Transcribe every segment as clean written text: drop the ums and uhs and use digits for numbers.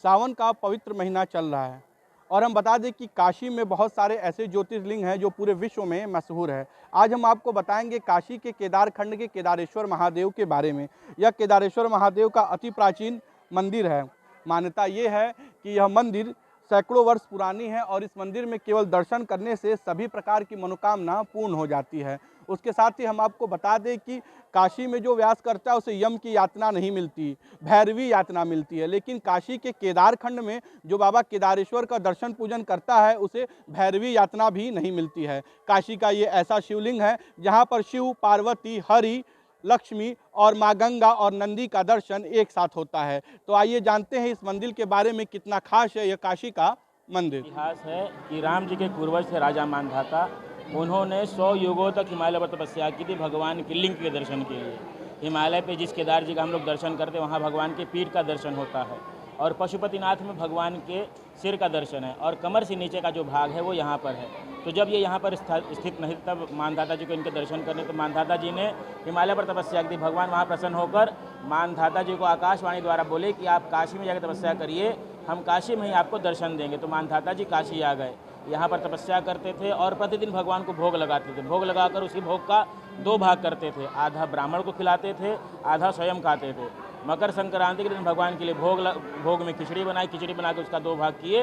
सावन का पवित्र महीना चल रहा है और हम बता दें कि काशी में बहुत सारे ऐसे ज्योतिर्लिंग हैं जो पूरे विश्व में मशहूर है। आज हम आपको बताएंगे काशी के केदार खंड के केदारेश्वर महादेव के बारे में। यह केदारेश्वर महादेव का अति प्राचीन मंदिर है। मान्यता ये है कि यह मंदिर सैकड़ों वर्ष पुरानी है और इस मंदिर में केवल दर्शन करने से सभी प्रकार की मनोकामना पूर्ण हो जाती है। उसके साथ ही हम आपको बता दें कि काशी में जो व्यास करता है उसे यम की यातना नहीं मिलती, भैरवी यातना मिलती है। लेकिन काशी के केदार खंड में जो बाबा केदारेश्वर का दर्शन पूजन करता है उसे भैरवी यातना भी नहीं मिलती है। काशी का ये ऐसा शिवलिंग है जहाँ पर शिव, पार्वती, हरि, लक्ष्मी और माँ गंगा और नंदी का दर्शन एक साथ होता है। तो आइए जानते हैं इस मंदिर के बारे में कितना खास है यह काशी का मंदिर। इतिहास है कि राम जी के पूर्वज थे राजा मानधाता। उन्होंने 100 युगों तक हिमालय पर तपस्या की थी भगवान के लिंग के दर्शन के लिए। हिमालय पे जिस केदार जी का हम लोग दर्शन करते हैं वहाँ भगवान के पीठ का दर्शन होता है और पशुपतिनाथ में भगवान के सिर का दर्शन है और कमर से नीचे का जो भाग है वो यहाँ पर है। तो जब ये यहाँ पर स्थित नहीं तब मानधाता जी को इनके दर्शन करने, तो मानधाता जी ने हिमालय पर तपस्या की थी। भगवान वहाँ प्रसन्न होकर मानधाता जी को आकाशवाणी द्वारा बोले कि आप काशी में जाकर तपस्या करिए, हम काशी में ही आपको दर्शन देंगे। तो मानधाता जी काशी आ गए, यहाँ पर तपस्या करते थे और प्रतिदिन भगवान को भोग लगाते थे। भोग लगाकर उसी भोग का 2 भाग करते थे, आधा ब्राह्मण को खिलाते थे, आधा स्वयं खाते थे। मकर संक्रांति के दिन भगवान के लिए भोग में खिचड़ी बनाई, खिचड़ी बना के उसका 2 भाग किए।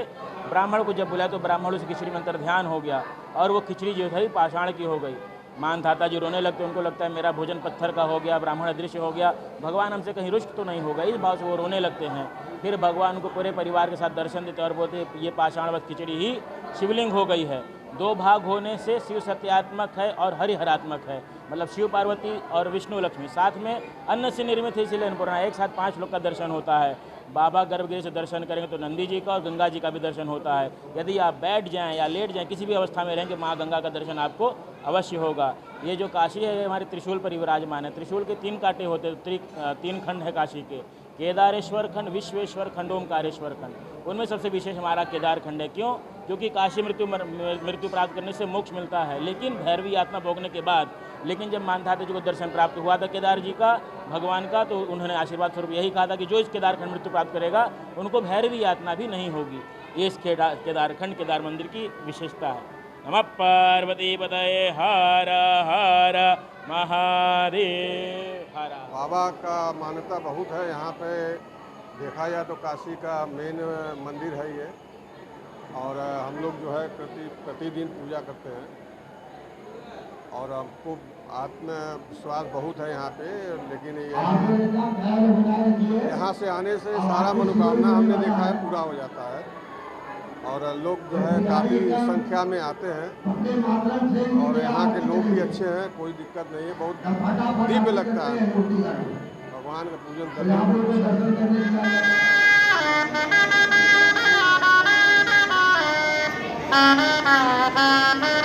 ब्राह्मण को जब बुलाया तो ब्राह्मण उस खिचड़ी में अंतर ध्यान हो गया और वो खिचड़ी जो थी पाषाण की हो गई। मानधाता जी रोने लगते, उनको लगता है मेरा भोजन पत्थर का हो गया, ब्राह्मण अदृश्य हो गया, भगवान हमसे कहीं रुष्ट तो नहीं होगा, इस भाव से वो रोने लगते हैं। फिर भगवान को पूरे परिवार के साथ दर्शन देते और बोलते ये पाषाणवत खिचड़ी ही शिवलिंग हो गई है। 2 भाग होने से शिव सत्यात्मक है और हरिहरात्मक है, मतलब शिव पार्वती और विष्णु लक्ष्मी साथ में अन्न से निर्मित है, इसलिए अन्नपूर्णा। एक साथ 5 लोग का दर्शन होता है। बाबा गर्भगृह से दर्शन करेंगे तो नंदी जी का और गंगा जी का भी दर्शन होता है। यदि आप बैठ जाएं या लेट जाएं, किसी भी अवस्था में रहेंगे, माँ गंगा का दर्शन आपको अवश्य होगा। ये जो काशी है हमारे त्रिशूल पर विराजमान है। त्रिशूल के 3 कांटे होते हैं, 3 खंड है काशी के, केदारेश्वर खंड, विश्वेश्वर खंड, ओमकारेश्वर खंड। उनमें सबसे विशेष हमारा केदार खंड है। क्यों? क्योंकि काशी मृत्यु प्राप्त करने से मोक्ष मिलता है, लेकिन भैरवी यातना भोगने के बाद। लेकिन जब मानधाता जी को दर्शन प्राप्त हुआ था केदार जी का, भगवान का, तो उन्होंने आशीर्वाद स्वरूप यही कहा था कि जो इस केदार खंड मृत्यु प्राप्त करेगा उनको भैरवी यातना भी नहीं होगी। ये इस केदार खंड केदार मंदिर की विशेषता है। नमः पार्वती पतये हर हर महादेव हर। बाबा का मान्यता बहुत है। यहाँ पे देखा जाए तो काशी का मेन मंदिर है ये, और हम लोग जो है प्रतिदिन पूजा करते हैं और हमको आत्मविश्वास बहुत है यहाँ पे। लेकिन यहाँ से आने से सारा मनोकामना हमने देखा है पूरा हो जाता है और लोग जो है काफ़ी संख्या में आते हैं और यहाँ के लोग भी अच्छे हैं, कोई दिक्कत नहीं है। बहुत दिव्य लगता है भगवान का पूजन करने में।